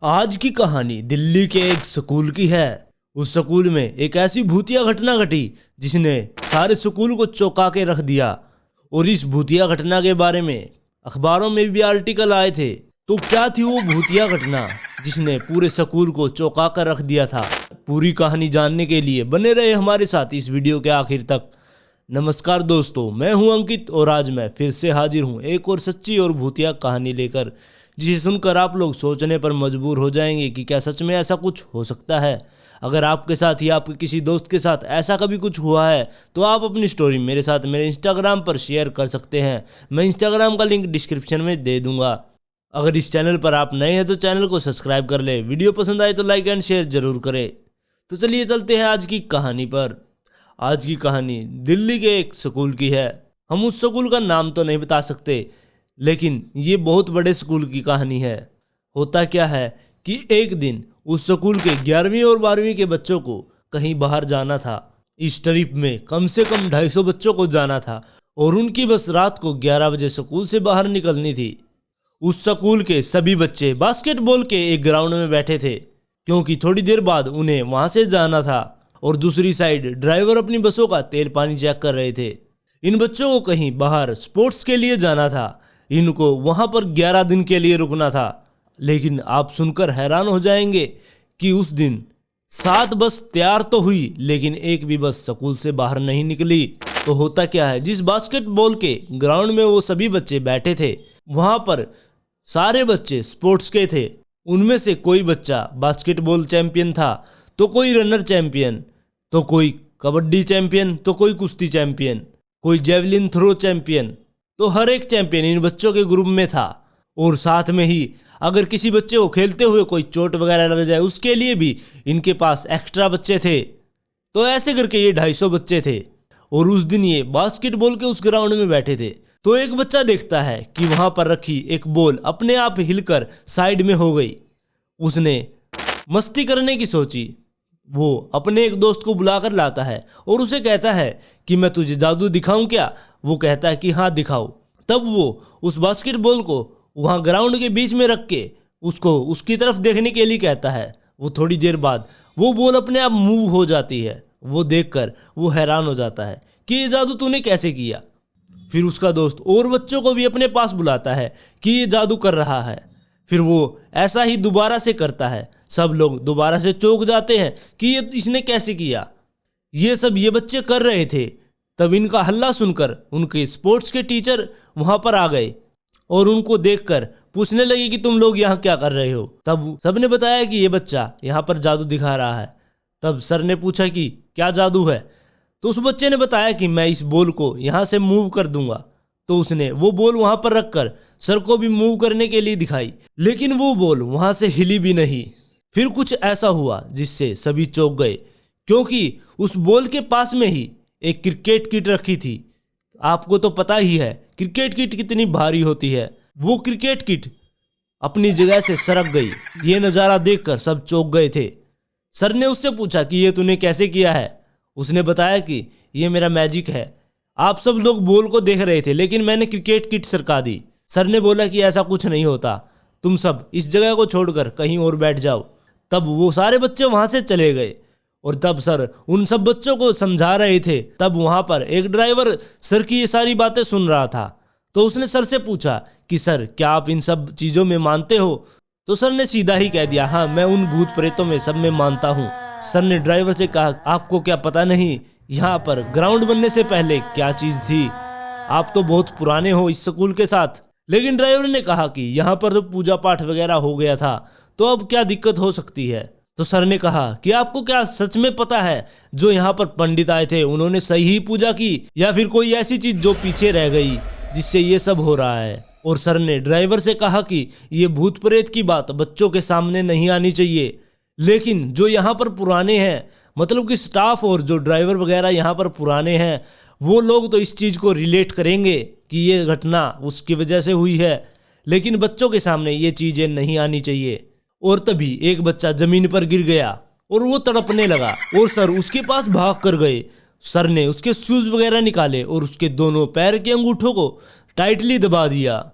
आज की कहानी दिल्ली के एक स्कूल की है। उस स्कूल में एक ऐसी भूतिया घटना घटी जिसने सारे स्कूल को चौंका के रख दिया। और इस भूतिया घटना के बारे में अखबारों में भी आर्टिकल आए थे। तो क्या थी वो भूतिया घटना जिसने पूरे स्कूल को चौंका कर रख दिया था? पूरी कहानी जानने के लिए बने रहे हमारे साथ इस वीडियो के आखिर तक। नमस्कार दोस्तों, मैं हूं अंकित और आज मैं फिर से हाजिर हूं एक और सच्ची और भूतिया कहानी लेकर, जिसे सुनकर आप लोग सोचने पर मजबूर हो जाएंगे कि क्या सच में ऐसा कुछ हो सकता है। अगर आपके साथ या आपके किसी दोस्त के साथ ऐसा कभी कुछ हुआ है तो आप अपनी स्टोरी मेरे साथ मेरे इंस्टाग्राम पर शेयर कर सकते हैं। मैं इंस्टाग्राम का लिंक डिस्क्रिप्शन में दे दूंगा। अगर इस चैनल पर आप नए हैं तो चैनल को सब्सक्राइब कर ले। वीडियो पसंद आए तो लाइक एंड शेयर जरूर करें। तो चलिए चलते हैं आज की कहानी पर। आज की कहानी दिल्ली के एक स्कूल की है। हम उस स्कूल का नाम तो नहीं बता सकते, लेकिन ये बहुत बड़े स्कूल की कहानी है। होता क्या है कि एक दिन उस स्कूल के 11वीं और 12वीं के बच्चों को कहीं बाहर जाना था। इस ट्रिप में कम से कम 250 बच्चों को जाना था और उनकी बस रात को 11 बजे स्कूल से बाहर निकलनी थी। उस स्कूल के सभी बच्चे बास्केटबॉल के एक ग्राउंड में बैठे थे, क्योंकि थोड़ी देर बाद उन्हें वहां से जाना था। और दूसरी साइड ड्राइवर अपनी बसों का तेल पानी चेक कर रहे थे। इन बच्चों को कहीं बाहर स्पोर्ट्स के लिए जाना था। इनको वहां पर 11 दिन के लिए रुकना था। लेकिन आप सुनकर हैरान हो जाएंगे कि उस दिन 7 बस तैयार तो हुई, लेकिन एक भी बस स्कूल से बाहर नहीं निकली। तो होता क्या है, जिस बास्केटबॉल के ग्राउंड में वो सभी बच्चे बैठे थे, वहां पर सारे बच्चे स्पोर्ट्स के थे। उनमें से कोई बच्चा बास्केटबॉल चैंपियन था, तो कोई रनर चैंपियन, तो कोई कबड्डी चैंपियन, तो कोई कुश्ती चैंपियन, कोई जेवलिन थ्रो चैंपियन। तो हर एक चैंपियन इन बच्चों के ग्रुप में था। और साथ में ही अगर किसी बच्चे को खेलते हुए कोई चोट वगैरह लग जाए, उसके लिए भी इनके पास एक्स्ट्रा बच्चे थे। तो ऐसे करके ये 250 बच्चे थे। और उस दिन ये बास्केटबॉल के उस ग्राउंड में बैठे थे। तो एक बच्चा देखता है कि वहां पर रखी एक बॉल अपने आप हिलकर साइड में हो गई। उसने मस्ती करने की सोची। वो अपने एक दोस्त को बुलाकर लाता है और उसे कहता है कि मैं तुझे जादू दिखाऊं क्या? वो कहता है कि हाँ दिखाओ। तब वो उस बास्केटबॉल को वहां ग्राउंड के बीच में रख के उसको उसकी तरफ देखने के लिए कहता है। वो थोड़ी देर बाद वो बॉल अपने आप मूव हो जाती है। वो देखकर वो हैरान हो जाता है कि ये जादू तूने कैसे किया। फिर उसका दोस्त और बच्चों को भी अपने पास बुलाता है कि ये जादू कर रहा है। फिर वो ऐसा ही दोबारा से करता है। सब लोग दोबारा से चौंक जाते हैं कि ये इसने कैसे किया। ये सब ये बच्चे कर रहे थे। तब इनका हल्ला सुनकर उनके स्पोर्ट्स के टीचर वहां पर आ गए और उनको देखकर पूछने लगे कि तुम लोग यहाँ क्या कर रहे हो। तब सबने बताया कि ये बच्चा यहाँ पर जादू दिखा रहा है। तब सर ने पूछा कि क्या जादू है? तो उस बच्चे ने बताया कि मैं इस बॉल को यहाँ से मूव कर दूंगा। तो उसने वो बॉल वहां पर रखकर सर को भी मूव करने के लिए दिखाई, लेकिन वो बॉल वहां से हिली भी नहीं। फिर कुछ ऐसा हुआ जिससे सभी चौंक गए, क्योंकि उस बॉल के पास में ही एक क्रिकेट किट रखी थी। आपको तो पता ही है क्रिकेट किट कितनी भारी होती है। वो क्रिकेट किट अपनी जगह से सरक गई। ये नज़ारा देखकर सब चौंक गए थे। सर ने उससे पूछा कि ये तूने कैसे किया है? उसने बताया कि ये मेरा मैजिक है। आप सब लोग बॉल को देख रहे थे, लेकिन मैंने क्रिकेट किट सरका दी। सर ने बोला कि ऐसा कुछ नहीं होता, तुम सब इस जगह को छोड़कर कहीं और बैठ जाओ। तब वो सारे बच्चे वहां से चले गए और तब सर उन सब बच्चों को समझा रहे थे। तब वहां पर एक ड्राइवर सर की ये सारी बातें सुन रहा था। तो उसने सर से पूछा कि सर क्या आप इन सब चीज़ों में मानते हो? तो सर ने सीधा ही कह दिया, हाँ मैं उन भूत प्रेतों में सब में मानता हूँ। सर ने ड्राइवर से कहा, आपको क्या पता नहीं यहाँ पर ग्राउंड बनने से पहले क्या चीज़ थी? आप तो बहुत पुराने हो इस स्कूल के साथ। लेकिन ड्राइवर ने कहा कि यहाँ पर तो पूजा पाठ वगैरह हो गया था, तो अब क्या दिक्कत हो सकती है? तो सर ने कहा कि आपको क्या सच में पता है जो यहाँ पर पंडित आए थे उन्होंने सही ही पूजा की, या फिर कोई ऐसी चीज जो पीछे रह गई जिससे ये सब हो रहा है? और सर ने ड्राइवर से कहा कि ये भूत प्रेत की बात बच्चों के सामने नहीं आनी चाहिए, लेकिन जो यहाँ पर पुराने हैं, मतलब कि स्टाफ और जो ड्राइवर वगैरह यहाँ पर पुराने हैं, वो लोग तो इस चीज़ को रिलेट करेंगे कि ये घटना उसकी वजह से हुई है, लेकिन बच्चों के सामने ये चीज़ें नहीं आनी चाहिए। और तभी एक बच्चा जमीन पर गिर गया और वो तड़पने लगा और सर उसके पास भाग कर गए। सर ने उसके शूज वगैरह निकाले और उसके दोनों पैर के अंगूठों को टाइटली दबा दिया।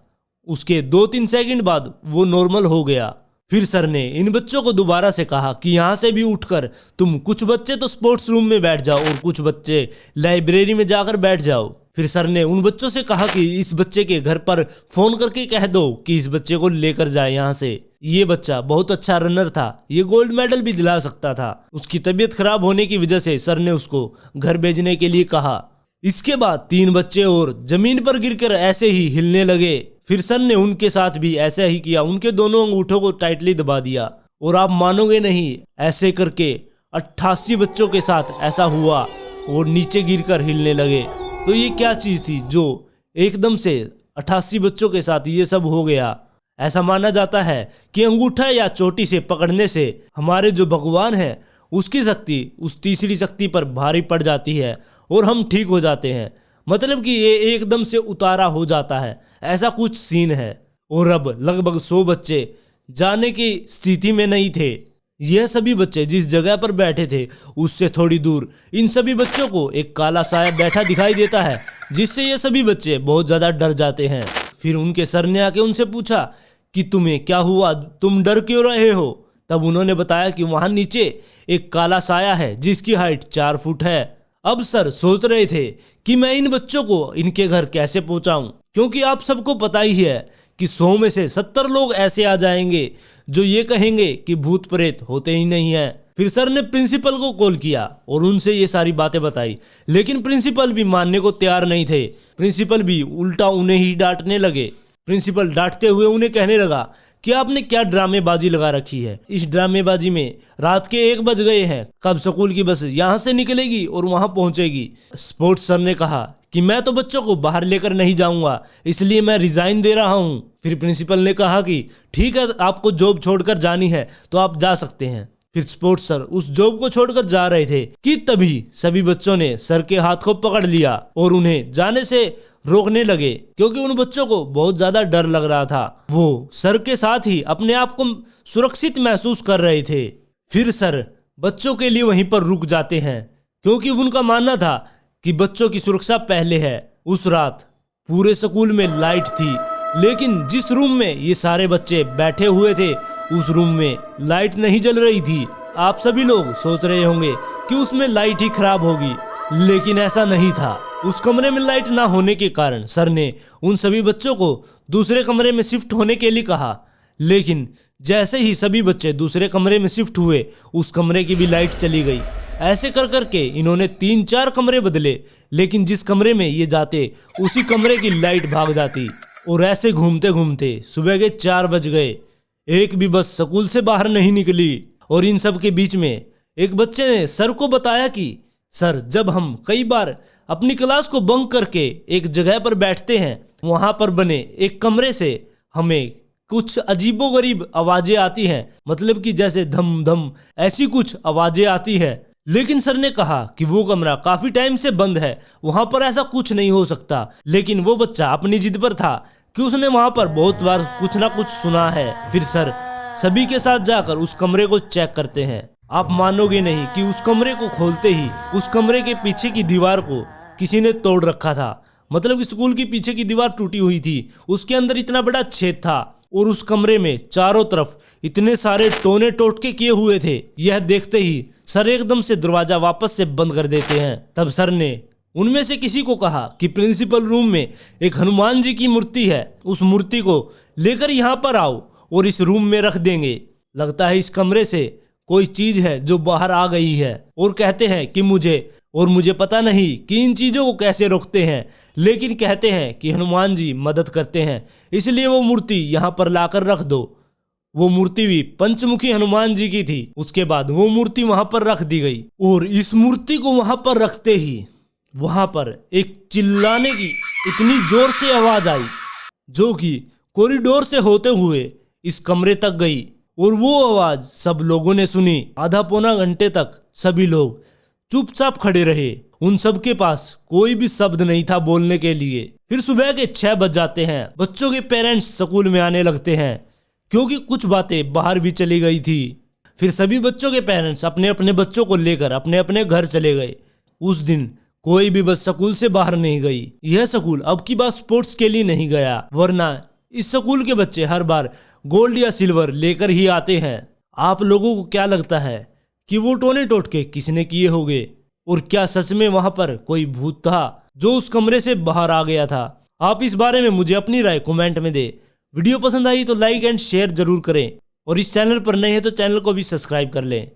उसके 2-3 सेकंड बाद वो नॉर्मल हो गया फिर सर ने इन बच्चों को दोबारा से कहा कि यहाँ से भी उठकर तुम कुछ बच्चे तो स्पोर्ट्स रूम में बैठ जाओ और कुछ बच्चे लाइब्रेरी में जाकर बैठ जाओ। फिर सर ने उन बच्चों से कहा कि इस बच्चे के घर पर फोन करके कह दो कि इस बच्चे को लेकर जाए यहाँ से। ये बच्चा बहुत अच्छा रनर था, ये गोल्ड मेडल भी दिला सकता था। उसकी तबीयत खराब होने की वजह से सर ने उसको घर भेजने के लिए कहा। इसके बाद 3 बच्चे और जमीन पर गिरकर ऐसे ही हिलने लगे। फिर सर ने उनके साथ भी ऐसा ही किया, उनके दोनों अंगूठों को टाइटली दबा दिया और आप मानोगे नहीं, ऐसे करके 88 बच्चों के साथ ऐसा हुआ और नीचे गिरकर हिलने लगे। तो ये क्या चीज थी जो एकदम से 88 बच्चों के साथ ये सब हो गया। ऐसा माना जाता है कि अंगूठा या चोटी से पकड़ने से हमारे जो भगवान है उसकी शक्ति उस तीसरी शक्ति पर भारी पड़ जाती है और हम ठीक हो जाते हैं। मतलब कि ये एकदम से उतारा हो जाता है, ऐसा कुछ सीन है। और अब लगभग 100 बच्चे जाने की स्थिति में नहीं थे। यह सभी बच्चे जिस जगह पर बैठे थे उससे थोड़ी दूर इन सभी बच्चों को एक काला साया बैठा दिखाई देता है, जिससे ये सभी बच्चे बहुत ज्यादा डर जाते हैं। फिर उनके सर ने आके उनसे पूछा कि तुम्हें क्या हुआ, तुम डर क्यों रहे हो। तब उन्होंने बताया कि वहां नीचे एक काला साया है जिसकी हाइट 4 फुट है। अब सर सोच रहे थे कि मैं इन बच्चों को इनके घर कैसे पहुंचाऊं, क्योंकि आप सबको पता ही है कि 100 में से 70 लोग ऐसे आ जाएंगे जो ये कहेंगे कि भूत प्रेत होते ही नहीं है। फिर सर ने प्रिंसिपल को कॉल किया और उनसे ये सारी बातें बताई, लेकिन प्रिंसिपल भी मानने को तैयार नहीं थे। प्रिंसिपल भी उल्टा उन्हें ही डांटने लगे। प्रिंसिपल डांटते हुए उन्हें कहने लगा कि आपने क्या ड्रामेबाजी लगा रखी है। इस ड्रामेबाजी में रात के 1 बज गए हैं, कब स्कूल की बस यहाँ से निकलेगी और वहां पहुंचेगी। स्पोर्ट्स सर ने कहा कि मैं तो बच्चों को बाहर लेकर नहीं जाऊंगा, इसलिए मैं रिजाइन दे रहा हूं। फिर प्रिंसिपल ने कहा कि ठीक है, आपको जॉब छोड़कर जानी है तो आप जा सकते हैं। फिर स्पोर्ट्स सर उस जॉब को छोड़कर जा रहे थे कि तभी सभी बच्चों ने सर के हाथ को पकड़ लिया और उन्हें जाने से रोकने लगे, क्योंकि उन बच्चों को बहुत ज्यादा डर लग रहा था। वो सर के साथ ही अपने आप को सुरक्षित महसूस कर रहे थे। फिर सर बच्चों के लिए वहीं पर रुक जाते हैं, क्योंकि उनका मानना था कि बच्चों की सुरक्षा पहले है। उस रात पूरे स्कूल में लाइट थी, लेकिन जिस रूम में ये सारे बच्चे बैठे हुए थे उस रूम में लाइट नहीं जल रही थी। आप सभी लोग सोच रहे होंगे कि उसमें लाइट ही खराब होगी, लेकिन ऐसा नहीं था। उस कमरे में लाइट ना होने के कारण सर ने उन सभी बच्चों को दूसरे कमरे में शिफ्ट होने के लिए कहा, लेकिन जैसे ही सभी बच्चे दूसरे कमरे में शिफ्ट हुए उस कमरे की भी लाइट चली गई। ऐसे कर करके इन्होंने 3-4 कमरे बदले, लेकिन जिस कमरे में ये जाते उसी कमरे की लाइट भाग जाती। और ऐसे घूमते घूमते सुबह के 4 बज गए। एक भी बस स्कूल से बाहर नहीं निकली। और इन सब के बीच में एक बच्चे ने सर को बताया कि सर, जब हम कई बार अपनी क्लास को बंक करके एक जगह पर बैठते हैं, वहां पर बने एक कमरे से हमें कुछ अजीबोगरीब आवाजें आती हैं, मतलब कि जैसे धम धम ऐसी कुछ आवाजें आती है। लेकिन सर ने कहा कि वो कमरा काफी टाइम से बंद है, वहां पर ऐसा कुछ नहीं हो सकता। लेकिन वो बच्चा अपनी जिद पर था कि उसने वहां पर बहुत बार कुछ ना कुछ सुना है। फिर सर सभी के साथ जाकर उस कमरे को चेक करते हैं। आप मानोगे नहीं कि उस कमरे को खोलते ही उस कमरे के पीछे की दीवार को किसी ने तोड़ रखा था। मतलब कि स्कूल की पीछे की दीवार टूटी हुई थी, उसके अंदर इतना बड़ा छेद था और उस कमरे में चारों तरफ इतने सारे टोने टोटके किए हुए थे। यह देखते ही सर एकदम से दरवाजा वापस से बंद कर देते हैं। तब सर ने उनमें से किसी को कहा कि प्रिंसिपल रूम में एक हनुमान जी की मूर्ति है, उस मूर्ति को लेकर यहाँ पर आओ और इस रूम में रख देंगे। लगता है इस कमरे से कोई चीज है जो बाहर आ गई है। और कहते हैं कि मुझे पता नहीं कि इन चीजों को कैसे रोकते हैं, लेकिन कहते हैं कि हनुमान जी मदद करते हैं, इसलिए वो मूर्ति यहाँ पर लाकर रख दो। वो मूर्ति भी पंचमुखी हनुमान जी की थी। उसके बाद वो मूर्ति वहां पर रख दी गई और इस मूर्ति को वहां पर रखते ही वहां पर एक चिल्लाने की इतनी जोर से आवाज आई, जो कि कॉरिडोर से होते हुए इस कमरे तक गई। और वो आवाज सब लोगों ने सुनी। आधा पौना घंटे तक सभी लोग चुपचाप खड़े रहे। उन सब के पास कोई भी शब्द नहीं था बोलने के लिए। फिर सुबह के 6 बज जाते हैं। बच्चों के पेरेंट्स स्कूल में आने लगते हैं, क्योंकि कुछ बातें बाहर भी चली गई थी। फिर सभी बच्चों के पेरेंट्स अपने अपने बच्चों को लेकर अपने अपने घर चले गए। उस दिन कोई भी बस स्कूल से बाहर नहीं गई। यह स्कूल अब की बात स्पोर्ट्स के लिए नहीं गया, वरना इस स्कूल के बच्चे हर बार गोल्ड या सिल्वर लेकर ही आते हैं। आप लोगों को क्या लगता है कि वो टोने टोटके किसने किए होंगे, और क्या सच में वहां पर कोई भूत था जो उस कमरे से बाहर आ गया था? आप इस बारे में मुझे अपनी राय कमेंट में दें। वीडियो पसंद आई तो लाइक एंड शेयर जरूर करें, और इस चैनल पर नए हैं तो चैनल को भी सब्सक्राइब कर लें।